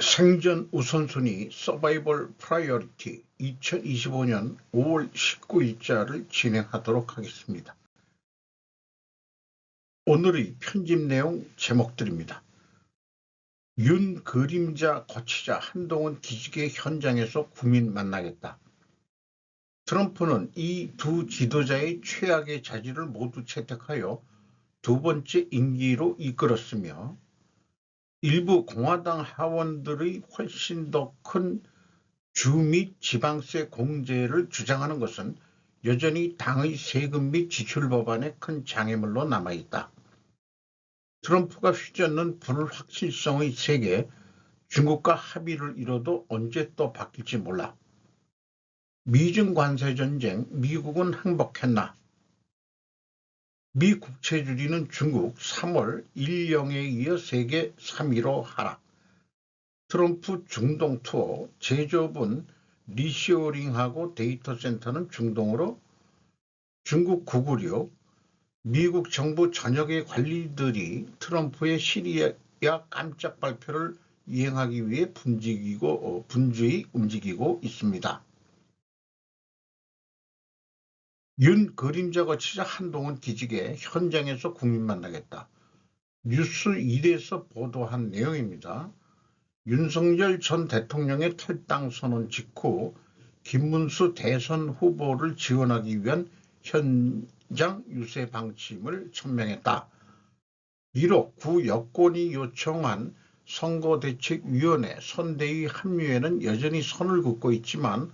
생존 우선순위 서바이벌 프라이어리티 2025년 5월 19일자를 진행하도록 하겠습니다. 오늘의 편집 내용 제목들입니다. 윤 그림자 거치자 한동훈 기직의 현장에서 국민 만나겠다. 트럼프는 이 두 지도자의 최악의 자질을 모두 채택하여 두 번째 임기로 이끌었으며 일부 공화당 하원들의 훨씬 더 큰 주 및 지방세 공제를 주장하는 것은 여전히 당의 세금 및 지출 법안에 큰 장애물로 남아있다. 트럼프가 휘젓는 불확실성의 세계, 중국과 합의를 이뤄도 언제 또 바뀔지 몰라. 미중 관세 전쟁, 미국은 행복했나? 미 국채주리는 중국 3월 1영에 이어 세계 3위로 하락. 트럼프 중동 투어, 제조업은 리쇼링하고 데이터 센터는 중동으로. 중국 996, 미국 정부 전역의 관리들이 트럼프의 시리아 깜짝 발표를 이행하기 위해 분주히 움직이고 있습니다. 윤 그림자 거치자 한동훈 기직에 현장에서 국민 만나겠다. 뉴스 1에서 보도한 내용입니다. 윤석열 전 대통령의 탈당 선언 직후 김문수 대선 후보를 지원하기 위한 현장 유세 방침을 천명했다. 비록 구 여권이 요청한 선거대책위원회 선대위 합류에는 여전히 선을 긋고 있지만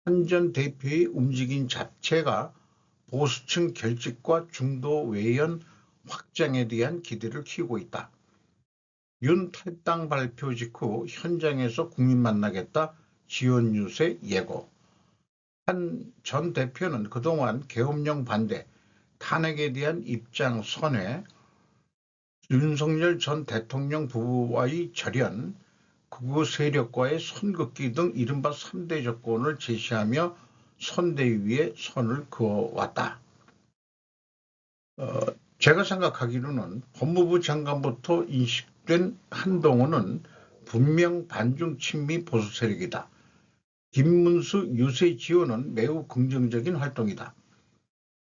한 전 대표의 움직임 자체가 보수층 결집과 중도 외연 확장에 대한 기대를 키우고 있다. 윤 탈당 발표 직후 현장에서 국민 만나겠다 지원 유세 예고. 한 전 대표는 그동안 계엄령 반대, 탄핵에 대한 입장 선회, 윤석열 전 대통령 부부와의 절연, 극우 세력과의 선긋기 등 이른바 3대 조건을 제시하며 선대위에 선을 그어왔다. 제가 생각하기로는 법무부 장관부터 인식된 한동훈은 분명 반중 친미 보수 세력이다. 김문수 유세 지원은 매우 긍정적인 활동이다.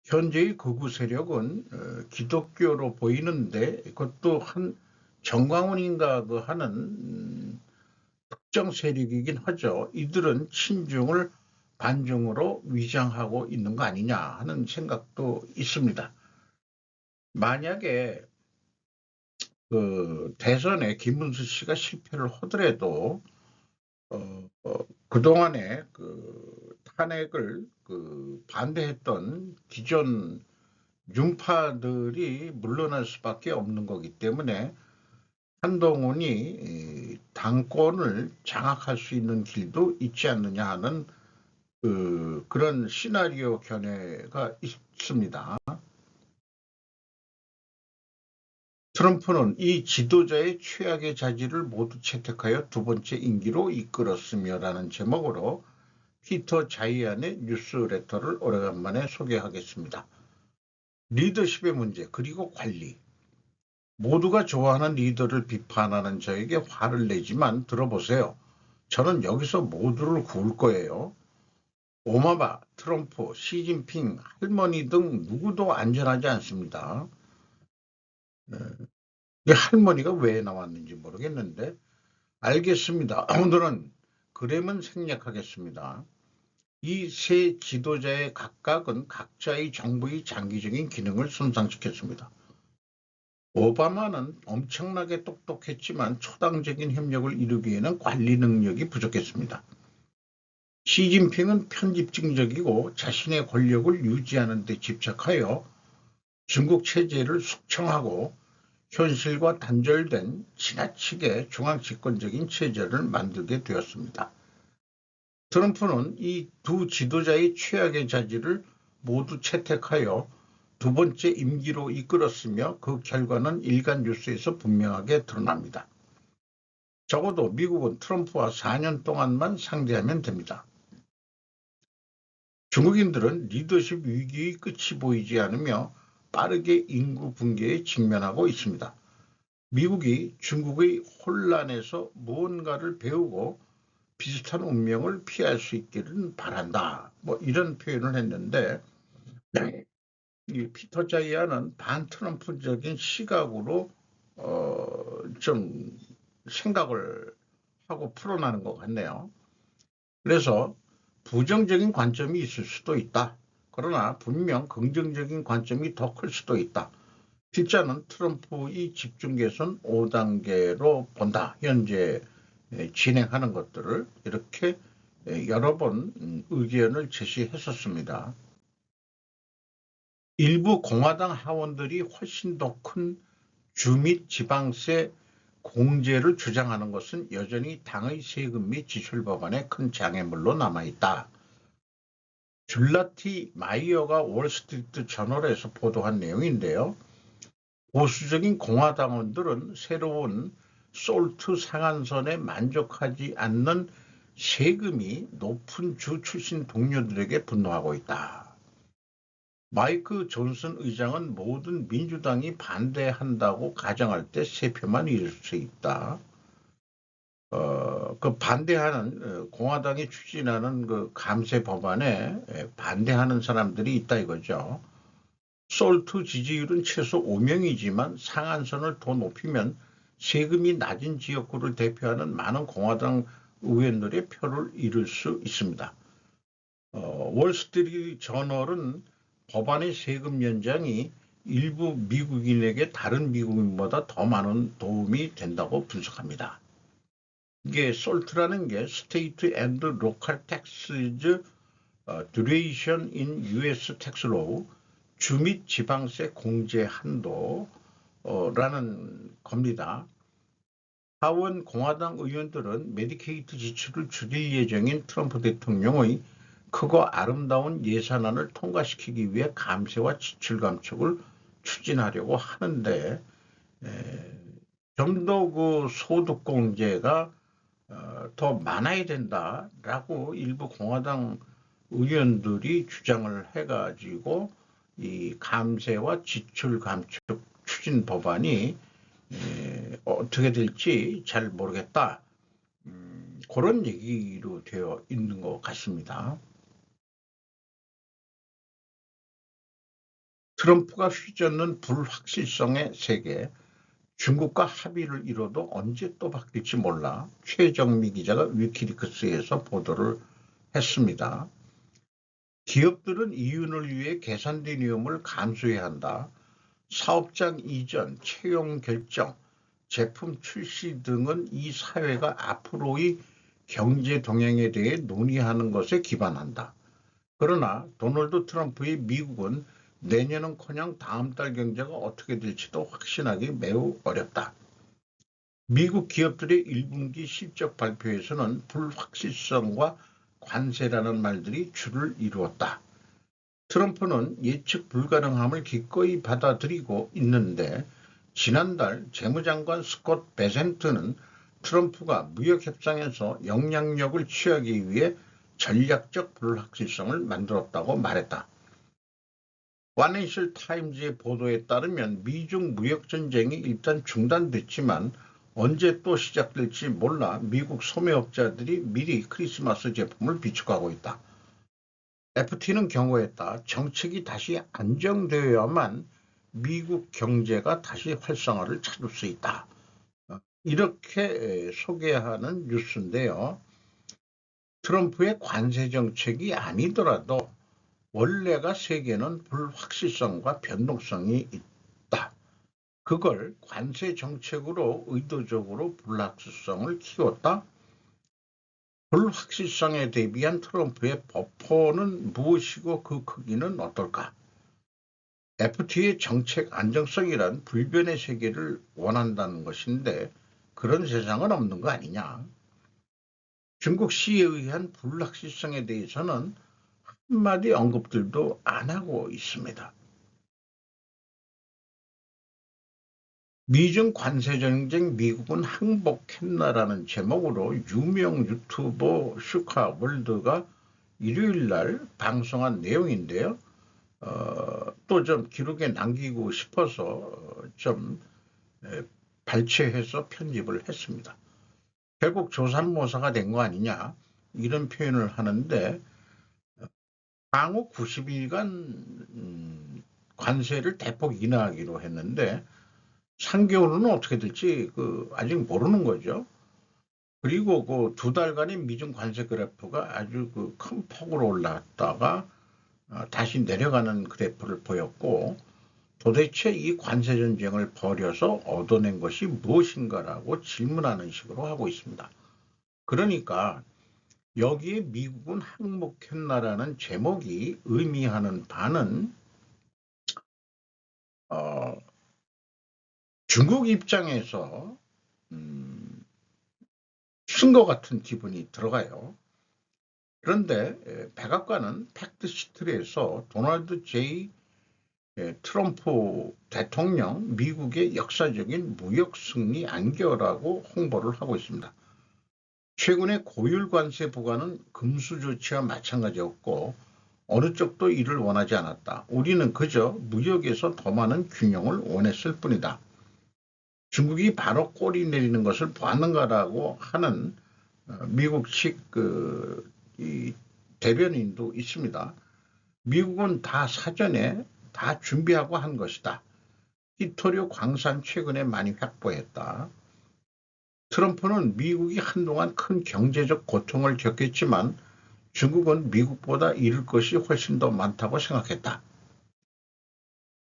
현재의 극우 세력은 기독교로 보이는데 그것도 한 정광훈인가 하는 특정 세력이긴 하죠. 이들은 친중을 반중으로 위장하고 있는 거 아니냐 하는 생각도 있습니다. 만약에 대선에 김문수 씨가 실패를 하더라도 그동안에 탄핵을 반대했던 기존 윤파들이 물러날 수밖에 없는 거기 때문에 한동훈이 당권을 장악할 수 있는 길도 있지 않느냐 하는 그런 시나리오 견해가 있습니다. 트럼프는 이 지도자의 최악의 자질을 모두 채택하여 두 번째 임기로 이끌었으며 라는 제목으로 피터 자이안의 뉴스레터를 오래간만에 소개하겠습니다. 리더십의 문제 그리고 관리. 모두가 좋아하는 리더를 비판하는 저에게 화를 내지만 들어보세요. 저는 여기서 모두를 구울 거예요. 오바마, 트럼프, 시진핑, 할머니 등 누구도 안전하지 않습니다. 이 할머니가 왜 나왔는지 모르겠는데 알겠습니다. 오늘은 그램은 생략하겠습니다. 이 세 지도자의 각각은 각자의 정부의 장기적인 기능을 손상시켰습니다. 오바마는 엄청나게 똑똑했지만 초당적인 협력을 이루기에는 관리 능력이 부족했습니다. 시진핑은 편집증적이고 자신의 권력을 유지하는 데 집착하여 중국 체제를 숙청하고 현실과 단절된 지나치게 중앙집권적인 체제를 만들게 되었습니다. 트럼프는 이 두 지도자의 최악의 자질을 모두 채택하여 두 번째 임기로 이끌었으며 그 결과는 일간 뉴스에서 분명하게 드러납니다. 적어도 미국은 트럼프와 4년 동안만 상대하면 됩니다. 중국인들은 리더십 위기의 끝이 보이지 않으며 빠르게 인구 붕괴에 직면하고 있습니다. 미국이 중국의 혼란에서 무언가를 배우고 비슷한 운명을 피할 수 있기를 바란다. 뭐 이런 표현을 했는데 이 피터 자이아는 반트럼프적인 시각으로 좀 생각을 하고 풀어나는 것 같네요. 그래서 부정적인 관점이 있을 수도 있다. 그러나 분명 긍정적인 관점이 더 클 수도 있다. 필자는 트럼프의 집중 개선 5단계로 본다. 현재 진행하는 것들을 이렇게 여러 번 의견을 제시했었습니다. 일부 공화당 하원들이 훨씬 더 큰 주 및 지방세 공제를 주장하는 것은 여전히 당의 세금 및 지출 법안의 큰 장애물로 남아있다. 줄라티 마이어가 월스트리트 저널에서 보도한 내용인데요. 보수적인 공화당원들은 새로운 솔트 상한선에 만족하지 않는 세금이 높은 주 출신 동료들에게 분노하고 있다. 마이크 존슨 의장은 모든 민주당이 반대한다고 가정할 때 3표만 잃을 수 있다. 그 반대하는 공화당이 추진하는 그 감세 법안에 반대하는 사람들이 있다 이거죠. 솔트 지지율은 최소 5명이지만 상한선을 더 높이면 세금이 낮은 지역구를 대표하는 많은 공화당 의원들의 표를 잃을 수 있습니다. 월스트리트 저널은 법안의 세금 연장이 일부 미국인에게 다른 미국인보다 더 많은 도움이 된다고 분석합니다. 이게 솔트라는 게 State and Local Taxes Duration in U.S. Tax Law, 주 및 지방세 공제 한도라는 겁니다. 하원 공화당 의원들은 메디케이드 지출을 줄일 예정인 트럼프 대통령의 크고 아름다운 예산안을 통과시키기 위해 감세와 지출 감축을 추진하려고 하는데 좀 더 그 소득 공제가 더 많아야 된다라고 일부 공화당 의원들이 주장을 해가지고 이 감세와 지출 감축 추진 법안이 어떻게 될지 잘 모르겠다. 그런 얘기로 되어 있는 것 같습니다. 트럼프가 휘젓는 불확실성의 세계, 중국과 합의를 이뤄도 언제 또 바뀔지 몰라. 최정미 기자가 위키리크스에서 보도를 했습니다. 기업들은 이윤을 위해 계산된 위험을 감수해야 한다. 사업장 이전, 채용 결정, 제품 출시 등은 이 사회가 앞으로의 경제 동향에 대해 논의하는 것에 기반한다. 그러나 도널드 트럼프의 미국은 내년은커녕 다음 달 경제가 어떻게 될지도 확신하기 매우 어렵다. 미국 기업들의 1분기 실적 발표에서는 불확실성과 관세라는 말들이 주를 이루었다. 트럼프는 예측 불가능함을 기꺼이 받아들이고 있는데 지난달 재무장관 스콧 베센트는 트럼프가 무역협상에서 영향력을 취하기 위해 전략적 불확실성을 만들었다고 말했다. 파이낸셜 타임즈의 보도에 따르면 미중 무역전쟁이 일단 중단됐지만 언제 또 시작될지 몰라 미국 소매업자들이 미리 크리스마스 제품을 비축하고 있다. FT는 경고했다. 정책이 다시 안정되어야만 미국 경제가 다시 활성화를 찾을 수 있다. 이렇게 소개하는 뉴스인데요. 트럼프의 관세 정책이 아니더라도 원래가 세계는 불확실성과 변동성이 있다. 그걸 관세 정책으로 의도적으로 불확실성을 키웠다. 불확실성에 대비한 트럼프의 버퍼는 무엇이고 그 크기는 어떨까? FTA의 정책 안정성이란 불변의 세계를 원한다는 것인데 그런 세상은 없는 거 아니냐? 중국 시에 의한 불확실성에 대해서는 한마디 언급들도 안 하고 있습니다. 미중 관세전쟁 미국은 항복했나라는 제목으로 유명 유튜버 슈카 월드가 일요일날 방송한 내용인데요. 또 좀 기록에 남기고 싶어서 좀 발췌해서 편집을 했습니다. 결국 조삼모사가 된 거 아니냐 이런 표현을 하는데 향후 90일간 관세를 대폭 인하하기로 했는데 3개월은 어떻게 될지 아직 모르는 거죠. 그리고 그 2달간의 미중 관세 그래프가 아주 큰 폭으로 올라갔다가 다시 내려가는 그래프를 보였고 도대체 이 관세 전쟁을 벌여서 얻어낸 것이 무엇인가라고 질문하는 식으로 하고 있습니다. 그러니까 여기에 미국은 항복했나라는 제목이 의미하는 바는 중국 입장에서 쓴 것 같은 기분이 들어가요. 그런데 백악관은 팩트시트에서 도널드 J. 트럼프 대통령 미국의 역사적인 무역 승리 안겨라고 홍보를 하고 있습니다. 최근의 고율 관세 부과는 금수 조치와 마찬가지였고 어느 쪽도 이를 원하지 않았다. 우리는 그저 무역에서 더 많은 균형을 원했을 뿐이다. 중국이 바로 꼬리 내리는 것을 보았는가라고 하는 미국식 이 대변인도 있습니다. 미국은 다 사전에 다 준비하고 한 것이다. 히토류 광산 최근에 많이 확보했다. 트럼프는 미국이 한동안 큰 경제적 고통을 겪겠지만 중국은 미국보다 잃을 것이 훨씬 더 많다고 생각했다.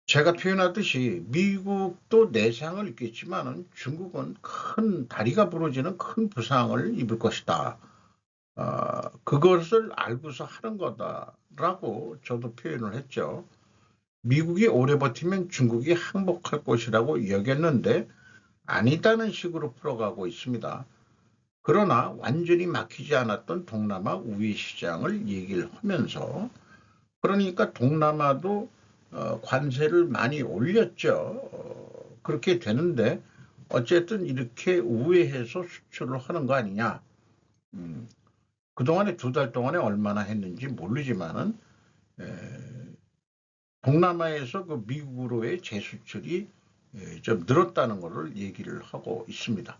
제가 표현하듯이 미국도 내상을 입겠지만 중국은 큰 다리가 부러지는 큰 부상을 입을 것이다. 그것을 알고서 하는 거다라고 저도 표현을 했죠. 미국이 오래 버티면 중국이 항복할 것이라고 여겼는데 아니다는 식으로 풀어가고 있습니다. 그러나 완전히 막히지 않았던 동남아 우회 시장을 얘기를 하면서 그러니까 동남아도 관세를 많이 올렸죠. 그렇게 되는데 어쨌든 이렇게 우회해서 수출을 하는 거 아니냐. 그동안에 2달 동안에 얼마나 했는지 모르지만은 동남아에서 그 미국으로의 재수출이 좀 늘었다는 것을 얘기를 하고 있습니다.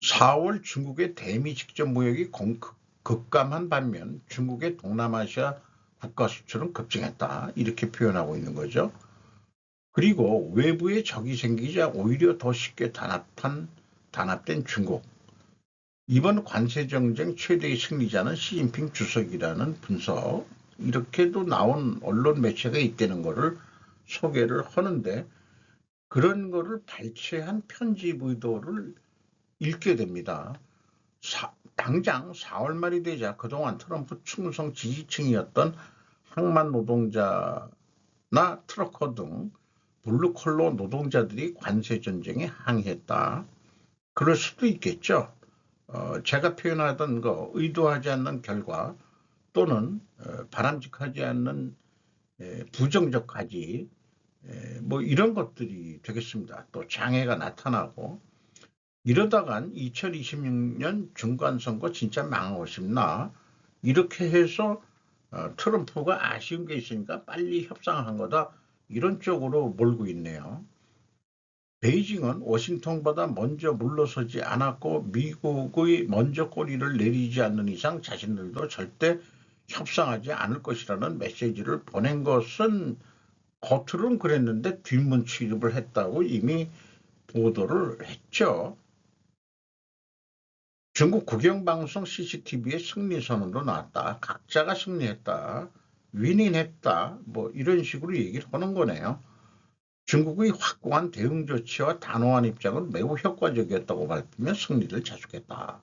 4월 중국의 대미 직접 무역이 급감한 반면 중국의 동남아시아 국가 수출은 급증했다. 이렇게 표현하고 있는 거죠. 그리고 외부에 적이 생기자 오히려 더 쉽게 단합된 중국. 이번 관세 정쟁 최대의 승리자는 시진핑 주석이라는 분석. 이렇게도 나온 언론 매체가 있다는 것을 소개를 하는데 그런 거를 발췌한 편집 의도를 읽게 됩니다. 당장 4월 말이 되자 그동안 트럼프 충성 지지층이었던 항만 노동자나 트러커 등 블루컬러 노동자들이 관세 전쟁에 항의했다. 그럴 수도 있겠죠. 제가 표현하던 거 의도하지 않는 결과 또는 바람직하지 않는 부정적 가지 뭐 이런 것들이 되겠습니다. 또 장애가 나타나고 이러다간 2026년 중간선거 진짜 망하고 싶나 이렇게 해서 트럼프가 아쉬운 게 있으니까 빨리 협상한 거다 이런 쪽으로 몰고 있네요. 베이징은 워싱턴보다 먼저 물러서지 않았고 미국의 먼저 꼬리를 내리지 않는 이상 자신들도 절대 협상하지 않을 것이라는 메시지를 보낸 것은 겉으로는 그랬는데 뒷문 취급을 했다고 이미 보도를 했죠. 중국 국영방송 CCTV에 승리선언도 나왔다. 각자가 승리했다. 윈윈했다. 뭐 이런 식으로 얘기를 하는 거네요. 중국의 확고한 대응 조치와 단호한 입장은 매우 효과적이었다고 밝히며 승리를 자축했다.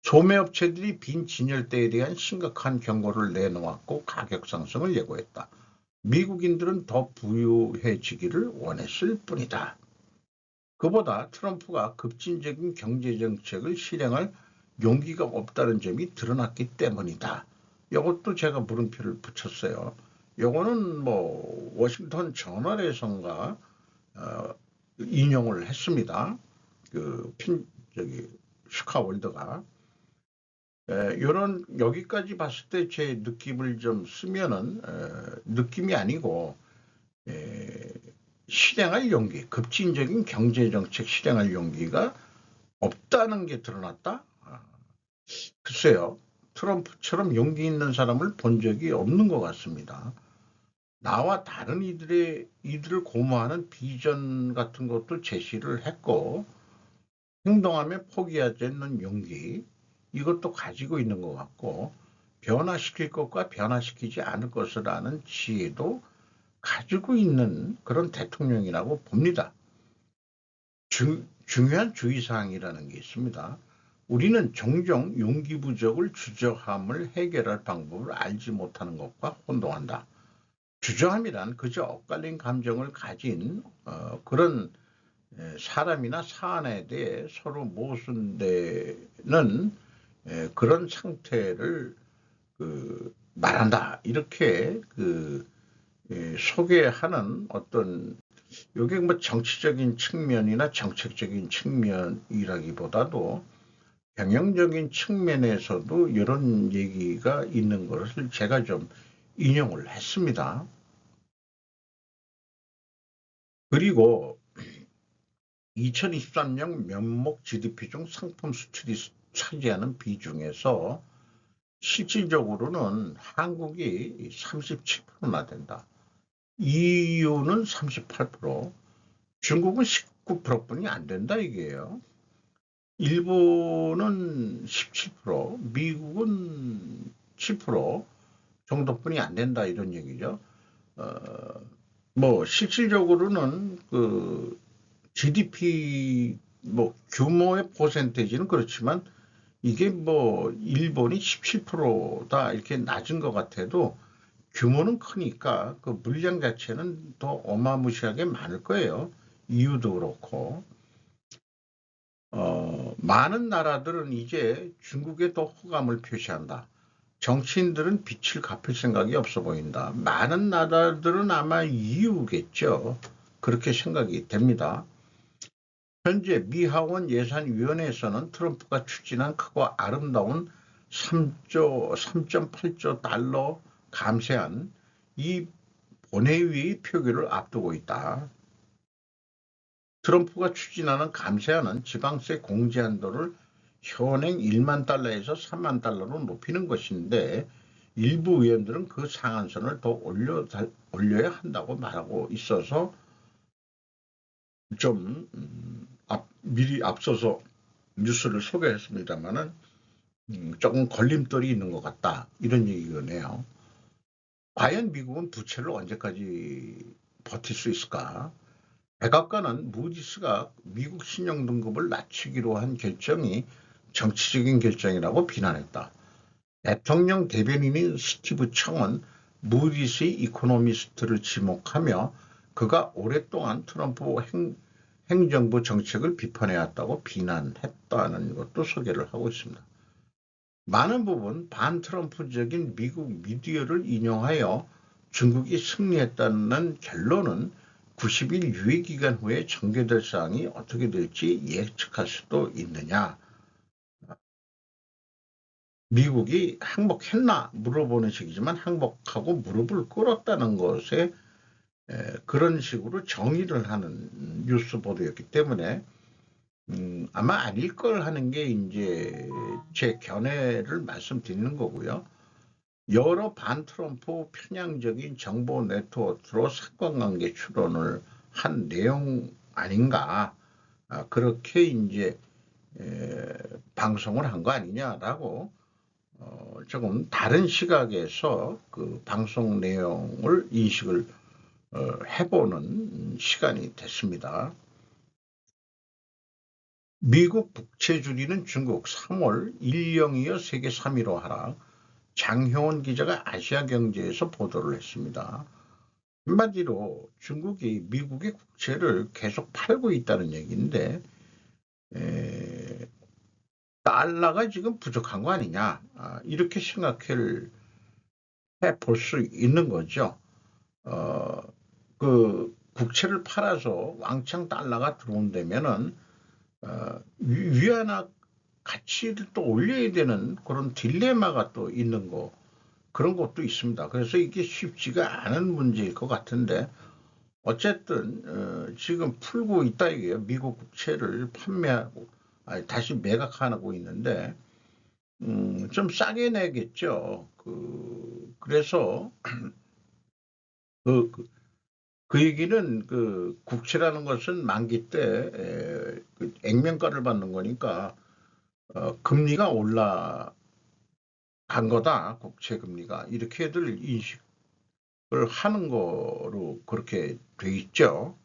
소매업체들이 빈 진열대에 대한 심각한 경고를 내놓았고 가격 상승을 예고했다. 미국인들은 더 부유해지기를 원했을 뿐이다. 그보다 트럼프가 급진적인 경제정책을 실행할 용기가 없다는 점이 드러났기 때문이다. 이것도 제가 물음표를 붙였어요. 요거는 뭐 워싱턴 저널에선가 인용을 했습니다. 슈카월드가 요런 여기까지 봤을 때 제 느낌을 좀 쓰면은 느낌이 아니고 실행할 용기, 급진적인 경제정책 실행할 용기가 없다는 게 드러났다? 글쎄요. 트럼프처럼 용기 있는 사람을 본 적이 없는 것 같습니다. 나와 다른 이들을 고무하는 비전 같은 것도 제시를 했고, 행동하며 포기하지 않는 용기, 이것도 가지고 있는 것 같고, 변화시킬 것과 변화시키지 않을 것을 아는 지혜도 가지고 있는 그런 대통령이라고 봅니다. 중요한 주의사항이라는 게 있습니다. 우리는 종종 용기 부족을 주저함을 해결할 방법을 알지 못하는 것과 혼동한다. 주저함이란 그저 엇갈린 감정을 가진 그런 사람이나 사안에 대해 서로 모순되는 그런 상태를 말한다. 이렇게 소개하는 어떤 이게 뭐 정치적인 측면이나 정책적인 측면이라기보다도 경영적인 측면에서도 이런 얘기가 있는 것을 제가 좀 인용을 했습니다. 그리고 2023년 면목 GDP 중 상품 수출이 차지하는 비중에서 실질적으로는 한국이 37%나 된다. EU는 38%, 중국은 19%뿐이 안 된다 이게요. 일본은 17%, 미국은 7% 정도뿐이 안 된다 이런 얘기죠. 뭐 실질적으로는 그 GDP 뭐 규모의 퍼센테이지는 그렇지만 이게 뭐 일본이 17%다 이렇게 낮은 것 같아도 규모는 크니까 그 물량 자체는 더 어마무시하게 많을 거예요. EU도 그렇고. 많은 나라들은 이제 중국에 더 호감을 표시한다. 정치인들은 빚을 갚을 생각이 없어 보인다. 많은 나라들은 아마 EU겠죠. 그렇게 생각이 됩니다. 현재 미 하원 예산위원회에서는 트럼프가 추진한 크고 아름다운 3.8조 달러 감세안 이 본회의의 표결을 앞두고 있다. 트럼프가 추진하는 감세안은 지방세 공제 한도를 현행 1만 달러에서 3만 달러로 높이는 것인데 일부 의원들은 그 상한선을 더 올려야 한다고 말하고 있어서 좀 미리 앞서서 뉴스를 소개했습니다마는 조금 걸림돌이 있는 것 같다 이런 얘기네요. 과연 미국은 부채를 언제까지 버틸 수 있을까? 백악관은 무디스가 미국 신용 등급을 낮추기로 한 결정이 정치적인 결정이라고 비난했다. 대통령 대변인인 스티브 청은 무디스의 이코노미스트를 지목하며 그가 오랫동안 트럼프 행정부 정책을 비판해왔다고 비난했다는 것도 소개를 하고 있습니다. 많은 부분 반트럼프적인 미국 미디어를 인용하여 중국이 승리했다는 결론은 90일 유예기간 후에 전개될 사항이 어떻게 될지 예측할 수도 있느냐. 미국이 항복했나 물어보는 식이지만 항복하고 무릎을 꿇었다는 것에 그런 식으로 정의를 하는 뉴스 보도였기 때문에 아마 아닐 걸 하는 게 이제 제 견해를 말씀드리는 거고요. 여러 반트럼프 편향적인 정보 네트워크로 사건관계 추론을 한 내용 아닌가 그렇게 이제 방송을 한 거 아니냐라고 조금 다른 시각에서 그 방송 내용을 인식을 해보는 시간이 됐습니다. 미국 국채 줄이는 중국 3월 1영이어 세계 3위로 하락. 장효원 기자가 아시아경제에서 보도를 했습니다. 한마디로 중국이 미국의 국채를 계속 팔고 있다는 얘기인데 달러가 지금 부족한 거 아니냐 이렇게 생각을 해볼 수 있는 거죠. 그 국채를 팔아서 왕창 달러가 들어온다면은 위안화 가치를 또 올려야 되는 그런 딜레마가 또 있는 거 그런 것도 있습니다. 그래서 이게 쉽지가 않은 문제일 것 같은데 어쨌든 지금 풀고 있다 이게요. 미국 국채를 판매하고 다시 매각하고 있는데 좀 싸게 내겠죠. 그래서 그 얘기는 국채라는 것은 만기 때 액면가를 받는 거니까 금리가 올라간 거다. 국채 금리가 이렇게들 인식을 하는 거로 그렇게 돼 있죠.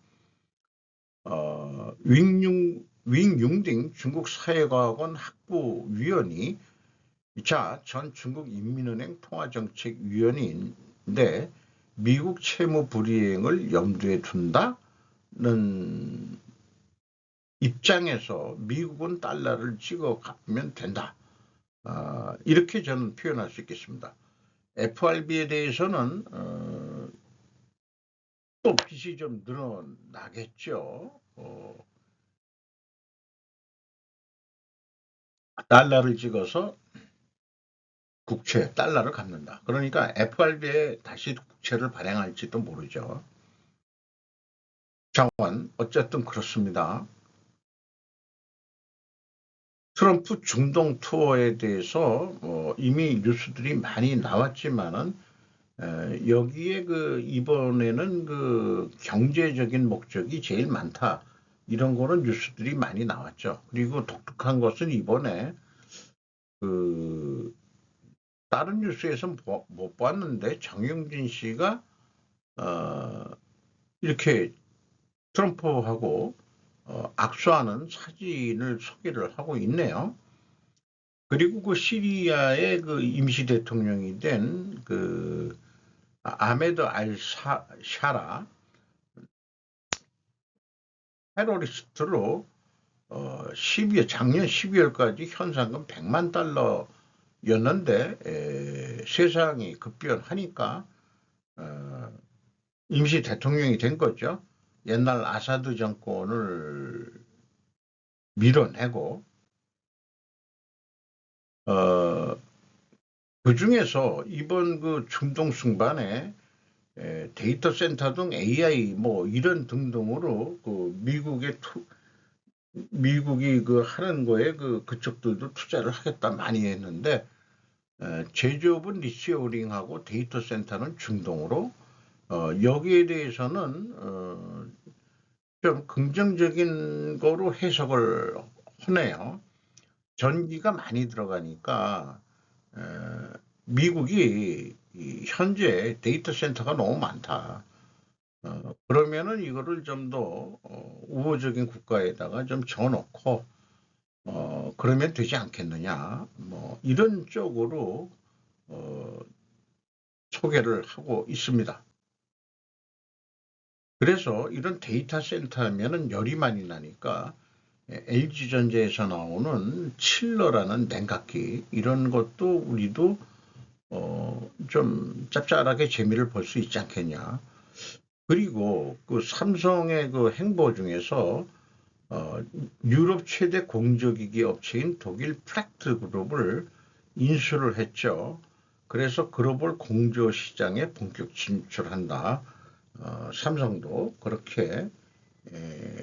윙융딩 중국 사회과학원 학부위원이 전 중국인민은행 통화정책위원회인데 미국 채무 불이행을 염두에 둔다는 입장에서 미국은 달러를 찍어 갚으면 된다. 이렇게 저는 표현할 수 있겠습니다. FRB에 대해서는 또 빚이 좀 늘어나겠죠. 달러를 찍어서 국채, 달러를 갚는다. 그러니까 FRB에 다시 국채를 발행할지도 모르죠. 장원, 어쨌든 그렇습니다. 트럼프 중동 투어에 대해서 이미 뉴스들이 많이 나왔지만은 여기에 이번에는 경제적인 목적이 제일 많다. 이런 거는 뉴스들이 많이 나왔죠. 그리고 독특한 것은 이번에 다른 뉴스에서 못 봤는데 정영진 씨가 이렇게 트럼프하고 악수하는 사진을 소개를 하고 있네요. 그리고 시리아의 임시 대통령이 된 아메드 알 샤라 테러리스트로 작년 12월까지 현상금 100만 달러였는데 세상이 급변하니까 임시 대통령이 된 거죠. 옛날 아사드 정권을 밀어내고 그 중에서 이번 중동 승반에 데이터 센터 등 AI 이런 등등으로 미국이 하는 거에 그쪽들도 투자를 하겠다 많이 했는데 제조업은 리시어링하고 데이터 센터는 중동으로 여기에 대해서는 좀 긍정적인 거로 해석을 하네요. 전기가 많이 들어가니까 미국이 현재 데이터 센터가 너무 많다. 그러면은 이거를 좀 더 우호적인 국가에다가 좀 져놓고 그러면 되지 않겠느냐. 이런 쪽으로 소개를 하고 있습니다. 그래서 이런 데이터 센터면은 열이 많이 나니까 LG전자에서 나오는 칠러라는 냉각기 이런 것도 우리도 좀 짭짤하게 재미를 볼 수 있지 않겠냐. 그리고 삼성의 행보 중에서 유럽 최대 공조기기 업체인 독일 프랙트 그룹을 인수를 했죠. 그래서 글로벌 공조 시장에 본격 진출한다. 삼성도 그렇게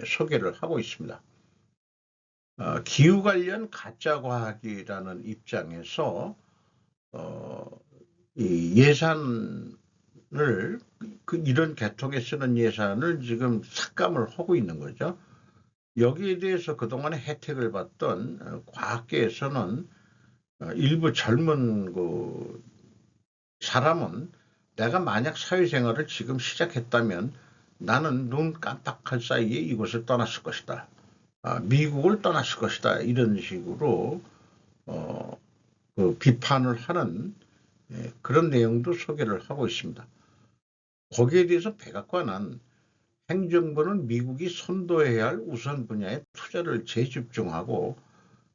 소개를 하고 있습니다. 기후 관련 가짜 과학이라는 입장에서 이 예산을 이런 개통에 쓰는 예산을 지금 삭감을 하고 있는 거죠. 여기에 대해서 그동안에 혜택을 받던 과학계에서는 일부 젊은 사람은 내가 만약 사회생활을 지금 시작했다면 나는 눈 깜빡할 사이에 이곳을 떠났을 것이다. 미국을 떠났을 것이다. 이런 식으로 비판을 하는 그런 내용도 소개를 하고 있습니다. 거기에 대해서 백악관은 행정부는 미국이 선도해야 할 우선 분야에 투자를 재집중하고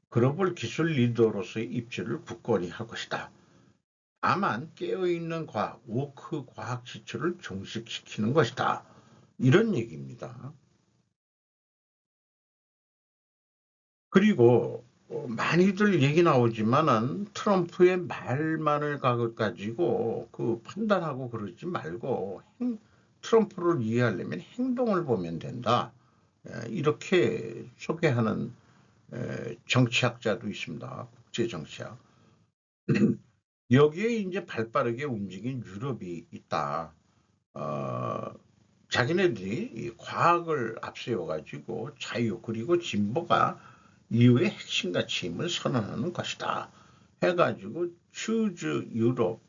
글로벌 기술 리더로서의 입지를 굳건히 할 것이다. 다만 깨어있는 과학, 워크 과학 지출을 종식시키는 것이다. 이런 얘기입니다. 그리고 많이들 얘기 나오지만은 트럼프의 말만을 가지고 판단하고 그러지 말고 트럼프를 이해하려면 행동을 보면 된다. 이렇게 소개하는 정치학자도 있습니다. 국제정치학. 여기에 이제 발빠르게 움직인 유럽이 있다. 자기네들이 이 과학을 앞세워가지고 자유 그리고 진보가 이후의 핵심 가치임을 선언하는 것이다. 해가지고 추즈 유럽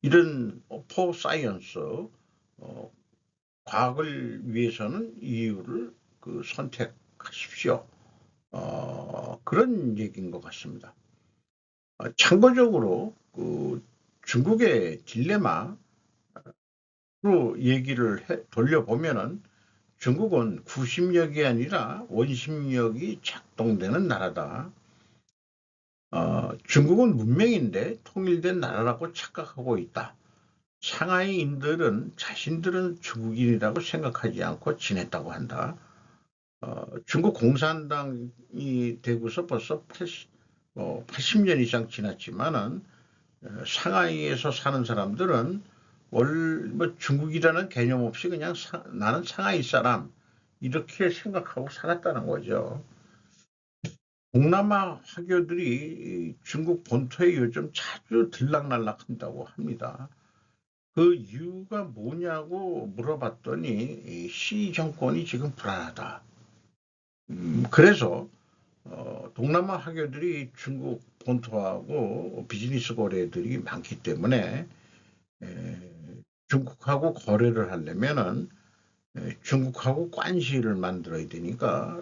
이런 포 사이언스 과학을 위해서는 이유를 선택하십시오. 그런 얘기인 것 같습니다. 참고적으로 중국의 딜레마로 얘기를 돌려보면은 중국은 구심력이 아니라 원심력이 작동되는 나라다. 중국은 문명인데 통일된 나라라고 착각하고 있다. 상하이인들은 자신들은 중국인이라고 생각하지 않고 지냈다고 한다. 중국 공산당이 되고서 벌써 80년 이상 지났지만은 상하이에서 사는 사람들은 뭐 중국이라는 개념 없이 그냥 나는 상하이 사람 이렇게 생각하고 살았다는 거죠. 동남아 화교들이 중국 본토에 요즘 자주 들락날락한다고 합니다. 그 이유가 뭐냐고 물어봤더니 시 정권이 지금 불안하다. 그래서 동남아 화교들이 중국 본토하고 비즈니스 거래들이 많기 때문에 중국하고 거래를 하려면은 중국하고 관시를 만들어야 되니까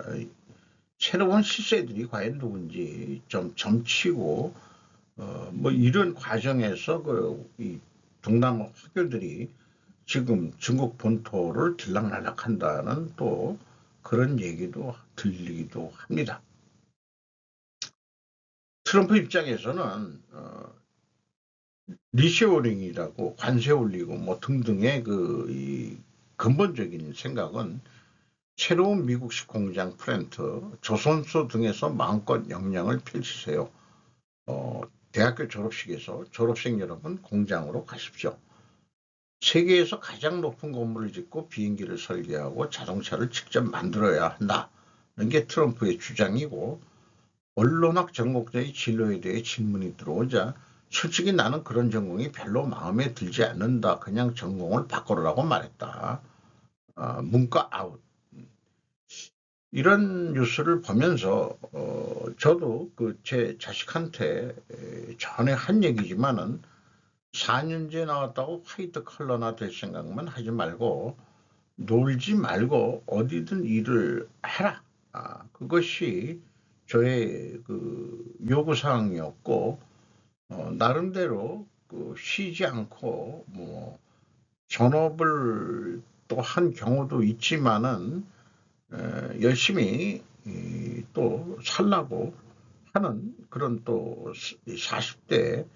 새로운 시세들이 과연 누군지 좀 점치고 뭐 이런 과정에서 이 동남아 화교들이 지금 중국 본토를 들락날락한다는 또 그런 얘기도 들리기도 합니다. 트럼프 입장에서는 리쇼어링이라고 관세 올리고 뭐 등등의 이 근본적인 생각은 새로운 미국식 공장 플랜트, 조선소 등에서 마음껏 역량을 펼치세요. 대학교 졸업식에서 졸업생 여러분 공장으로 가십시오. 세계에서 가장 높은 건물을 짓고 비행기를 설계하고 자동차를 직접 만들어야 한다는 게 트럼프의 주장이고, 언론학 전공자의 진로에 대해 질문이 들어오자 솔직히 나는 그런 전공이 별로 마음에 들지 않는다. 그냥 전공을 바꾸라고 말했다. 문과 아웃. 이런 뉴스를 보면서 저도 제 자식한테 전에 한 얘기지만은 4년제 나왔다고 화이트 컬러나 될 생각만 하지 말고 놀지 말고 어디든 일을 해라. 그것이 저의 요구사항이었고, 나름대로 쉬지 않고 뭐 전업을 또 한 경우도 있지만은 열심히 또 살라고 하는 그런 또 40대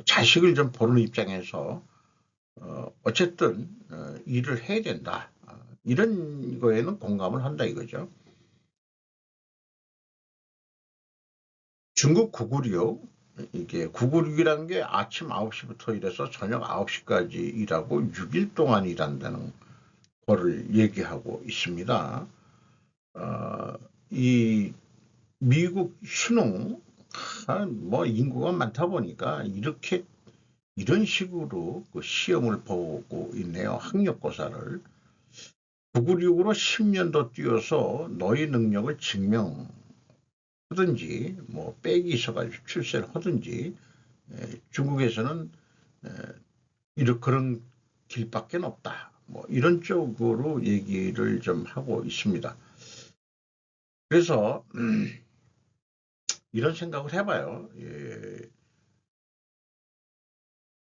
자식을 좀 보는 입장에서 어쨌든 일을 해야 된다. 이런 거에는 공감을 한다 이거죠. 중국 996, 이게 996이라는 게 아침 9시부터 일해서 저녁 9시까지 일하고 6일 동안 일한다는 거를 얘기하고 있습니다. 이 미국 수능, 뭐 인구가 많다 보니까 이런 식으로 시험을 보고 있네요. 학력고사를. 996으로 10년 더 뛰어서 너희 능력을 증명하든지 뭐 백이 있어가지고 출세를 하든지, 중국에서는 이런 그런 길밖에 없다. 뭐 이런 쪽으로 얘기를 좀 하고 있습니다. 그래서 이런 생각을 해봐요.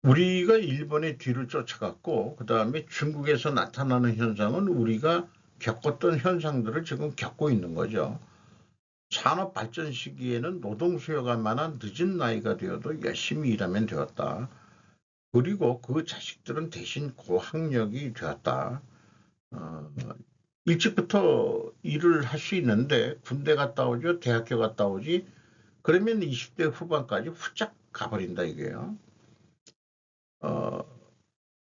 우리가 일본의 뒤를 쫓아갔고 그 다음에 중국에서 나타나는 현상은 우리가 겪었던 현상들을 지금 겪고 있는 거죠. 산업 발전 시기에는 노동 수요가 많아 늦은 나이가 되어도 열심히 일하면 되었다. 그리고 그 자식들은 대신 고학력이 되었다. 일찍부터 일을 할 수 있는데 군대 갔다 오죠. 대학교 갔다 오지. 그러면 20대 후반까지 후딱 가버린다 이게요. 어,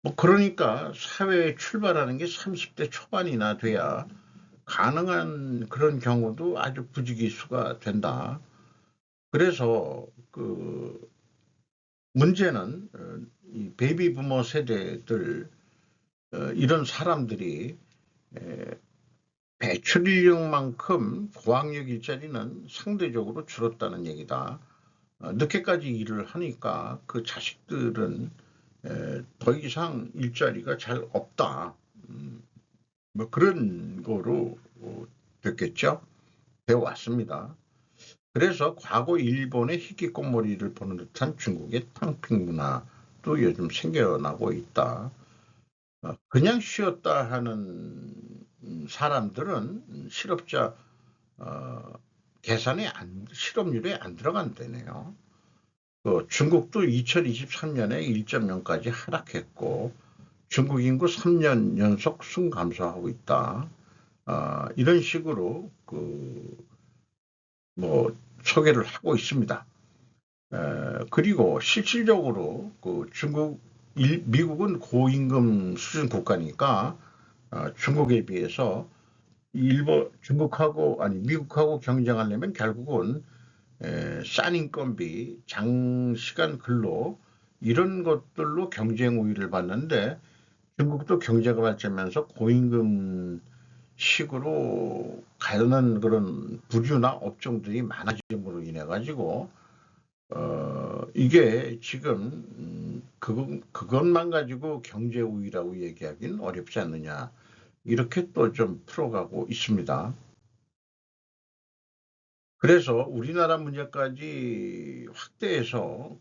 뭐 그러니까 사회에 출발하는 게 30대 초반이나 돼야 가능한 그런 경우도 아주 부지기수가 된다. 그래서 그 문제는 이 베이비 부머 세대들 이런 사람들이 배출 인력만큼 고학력 일자리는 상대적으로 줄었다는 얘기다. 늦게까지 일을 하니까 그 자식들은 더 이상 일자리가 잘 없다. 뭐 그런 거로 됐겠죠. 되어 왔습니다. 그래서 과거 일본의 희귀꽃머리를 보는 듯한 중국의 탕핑 문화도 요즘 생겨나고 있다. 그냥 쉬었다 하는 사람들은 실업자 계산에 실업률에 안 들어간다네요. 중국도 2023년에 1.0까지 하락했고 중국 인구 3년 연속 순감소하고 있다. 이런 식으로 뭐 소개를 하고 있습니다. 그리고 실질적으로 미국은 고임금 수준 국가니까 중국에 비해서 미국하고 경쟁하려면 결국은 싼 인건비, 장시간 근로 이런 것들로 경쟁 우위를 받는데 중국도 경제가 발전하면서 고임금 식으로 가는 그런 부류나 업종들이 많아짐으로 인해 가지고 이게 지금 그것만 가지고 경제 우위라고 얘기하기는 어렵지 않느냐 이렇게 또 좀 풀어가고 있습니다. 그래서 우리나라 문제까지 확대해서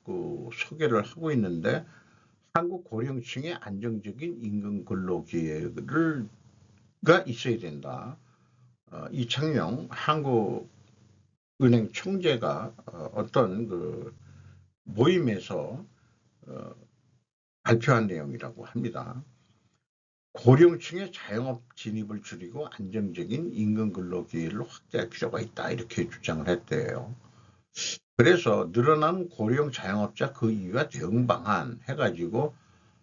소개를 하고 있는데 한국 고령층의 안정적인 임금 근로 기회가 있어야 된다. 이창용 한국은행 총재가 어떤 모임에서 발표한 내용이라고 합니다. 고령층의 자영업 진입을 줄이고 안정적인 임금 근로 기회를 확대할 필요가 있다. 이렇게 주장을 했대요. 그래서 늘어난 고령 자영업자 그 이유와 대응 방안 해가지고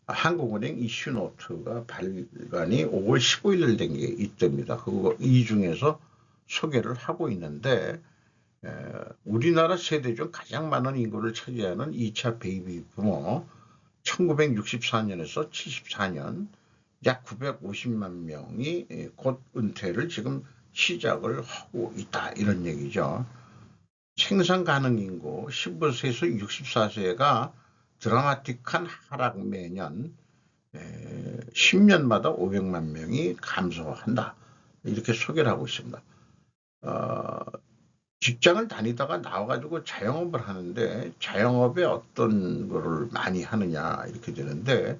한국은행 이슈노트가 발간이 5월 15일 된 게 있답니다. 이 중에서 소개를 하고 있는데 우리나라 세대 중 가장 많은 인구를 차지하는 2차 베이비 부모 1964년에서 74년 약 950만 명이 곧 은퇴를 지금 시작을 하고 있다. 이런 얘기죠. 생산 가능 인구 15세에서 64세가 드라마틱한 하락 매년 10년마다 500만 명이 감소한다. 이렇게 소개를 하고 있습니다. 직장을 다니다가 나와가지고 자영업을 하는데 자영업에 어떤 거를 많이 하느냐 이렇게 되는데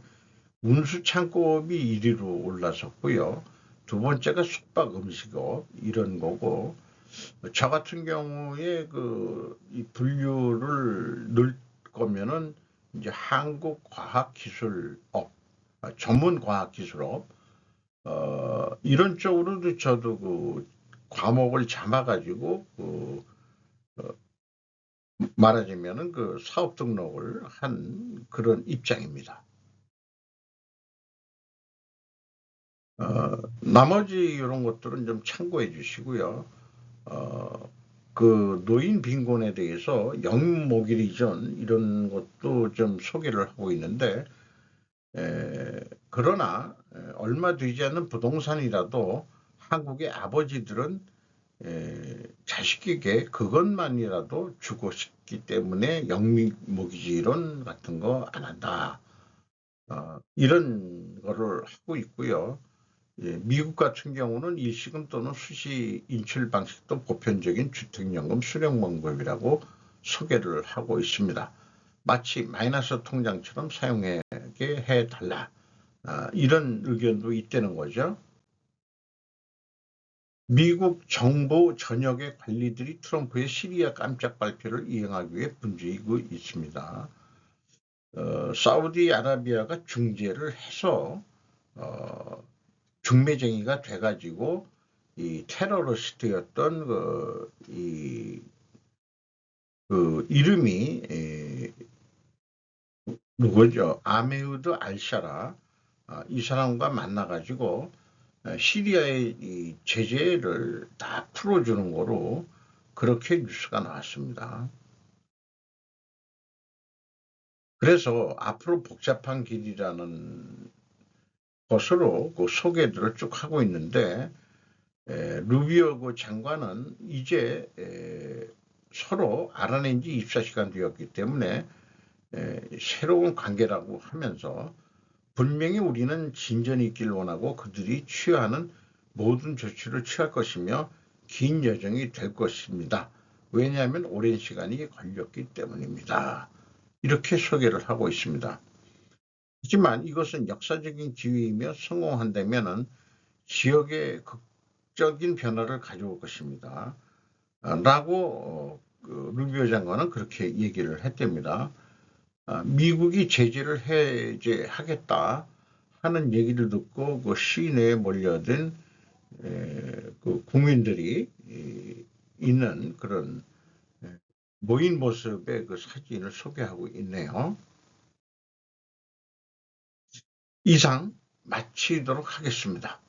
운수창고업이 1위로 올라섰고요. 두 번째가 숙박 음식업 이런 거고 저 같은 경우에 이 분류를 넣을 거면은 이제 한국과학기술업, 전문과학기술업 이런 쪽으로도 저도 과목을 잡아가지고 말하자면은 사업 등록을 한 그런 입장입니다. 나머지 이런 것들은 좀 참고해 주시고요. 노인 빈곤에 대해서 영모기리전 이런 것도 좀 소개를 하고 있는데 그러나 얼마 되지 않는 부동산이라도 한국의 아버지들은 자식에게 그것만이라도 주고 싶기 때문에 영모기지론 같은 거 안 한다. 이런 거를 하고 있고요. 미국 같은 경우는 일시금 또는 수시 인출 방식도 보편적인 주택연금 수령 방법이라고 소개를 하고 있습니다. 마치 마이너스 통장처럼 사용하게 해달라. 이런 의견도 있다는 거죠. 미국 정보 전역의 관리들이 트럼프의 시리아 깜짝 발표를 이행하기 위해 분주히고 있습니다. 사우디아라비아가 중재를 해서 중매쟁이가 돼가지고 이 테러리스트였던 이름이 누구죠? 아메우드 알샤라. 이 사람과 만나가지고 시리아의 이 제재를 다 풀어주는 거로 그렇게 뉴스가 나왔습니다. 그래서 앞으로 복잡한 길이라는 것으로 그 소개들을 쭉 하고 있는데, 루비오 그 장관은 이제 서로 알아낸 지 24시간 되었기 때문에 새로운 관계라고 하면서 분명히 우리는 진전이 있길 원하고 그들이 취하는 모든 조치를 취할 것이며 긴 여정이 될 것입니다. 왜냐하면 오랜 시간이 걸렸기 때문입니다. 이렇게 소개를 하고 있습니다. 하지만 이것은 역사적인 기회이며 성공한다면 지역에 극적인 변화를 가져올 것입니다. 라고 그 루비오 장관은 그렇게 얘기를 했답니다. 미국이 제재를 해제하겠다 하는 얘기를 듣고 그 시내에 몰려든 그 국민들이 있는 그런 모인 모습의 그 사진을 소개하고 있네요. 이상 마치도록 하겠습니다.